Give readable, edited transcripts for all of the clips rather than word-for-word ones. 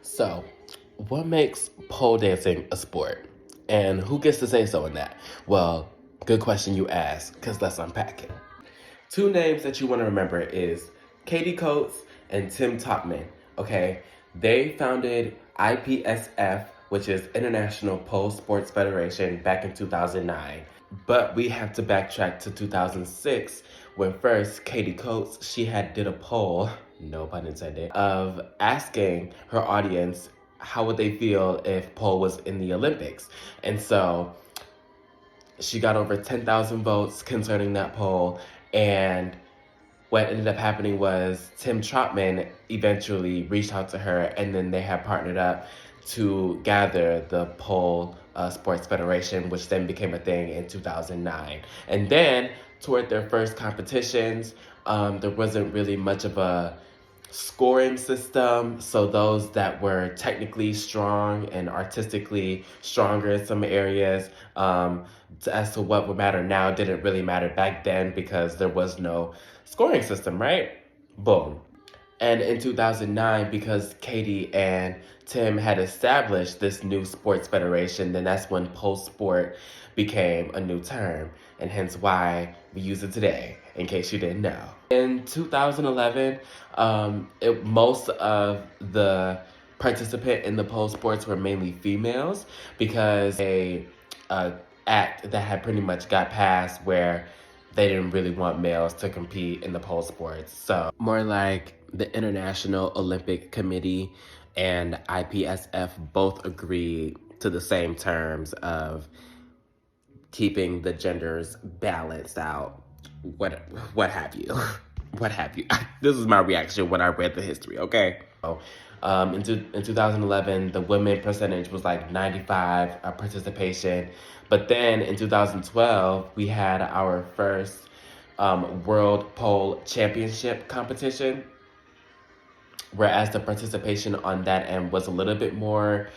So, what makes pole dancing a sport? And who gets to say so in that? Well, good question you ask, because let's unpack it. Two names that you want to remember is Katie Coates and Tim Topman, okay? They founded IPSF, which is International Pole Sports Federation, back in 2009. But we have to backtrack to 2006 when first Katie Coates, she had did a poll, no pun intended, of asking her audience how would they feel if pole was in the Olympics. And so she got over 10,000 votes concerning that poll, and what ended up happening was Tim Trotman eventually reached out to her, and then they have partnered up to gather the Pole Sports Federation, which then became a thing in 2009. And then, toward their first competitions, there wasn't really much of a scoring system, so those that were technically strong and artistically stronger in some areas, as to what would matter now didn't really matter back then because there was no scoring system, right? Boom. And in 2009, because Katie and Tim had established this new sports federation, then that's when pole sport became a new term, and hence why we use it today, in case you didn't know. In 2011, most of the participant in the pole sports were mainly females because a act that had pretty much got passed where they didn't really want males to compete in the pole sports. So more like the International Olympic Committee and IPSF both agreed to the same terms of keeping the genders balanced out. What have you? What have you? This is my reaction when I read the history, okay? So, in 2011, the women percentage was like 95 participation. But then in 2012, we had our first World Pole Championship competition, whereas the participation on that end was a little bit more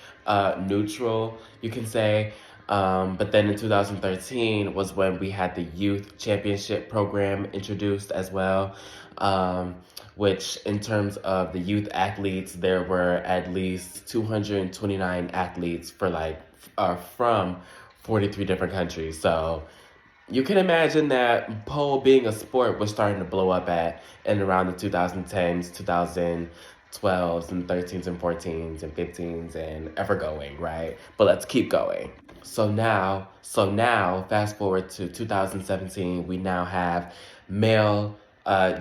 neutral, you can say. But then in 2013 was when we had the Youth Championship program introduced as well, which in terms of the youth athletes, there were at least 229 athletes from 43 different countries. So you can imagine that pole being a sport was starting to blow up in around the 2010s, 2012s, and 13s and 14s and 15s and ever going, right? But let's keep going. So now, fast forward to 2017, we now have male,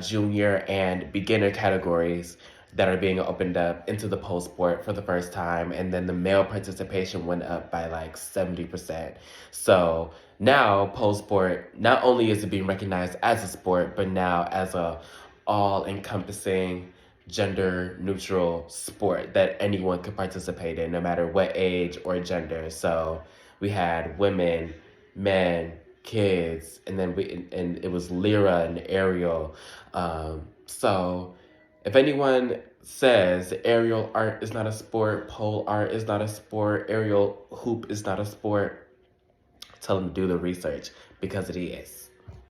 junior, and beginner categories that are being opened up into the pole sport for the first time, and then the male participation went up by like 70%. So now pole sport, not only is it being recognized as a sport, but now as a all-encompassing gender-neutral sport that anyone could participate in, no matter what age or gender. So we had women, men, kids, and then and it was Lyra and Ariel. So if anyone says aerial art is not a sport, pole art is not a sport, aerial hoop is not a sport, tell them to do the research, because it is.